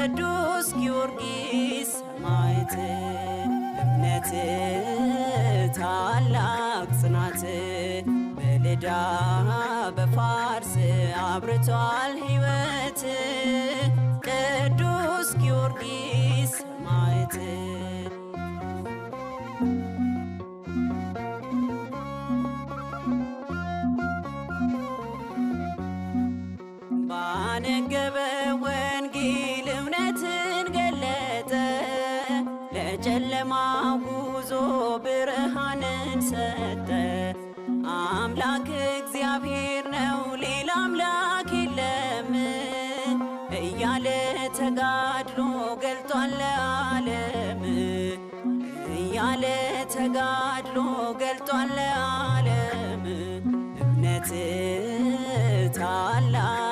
ቅዱስ ጊዮርጊስ ሰማዕት እምነት ታላቅ ጽናት በልዳ በፋርስ አብርቷል ሕይወት ቅዱስ ጊዮርጊስ ሰማዕት ባነገበ ወንጌል እውነትን ገለጠ ለጨለማ ጉዞ ብርሃንን ሰጠ አምላክ እግዚአብሔር ነው ሌላ አምላክ የለም እያለ ተጋድሎ ገልጧል ለዓለም እያለ ተጋድሎ ገልጧል ለዓለም እምነት ታላቅ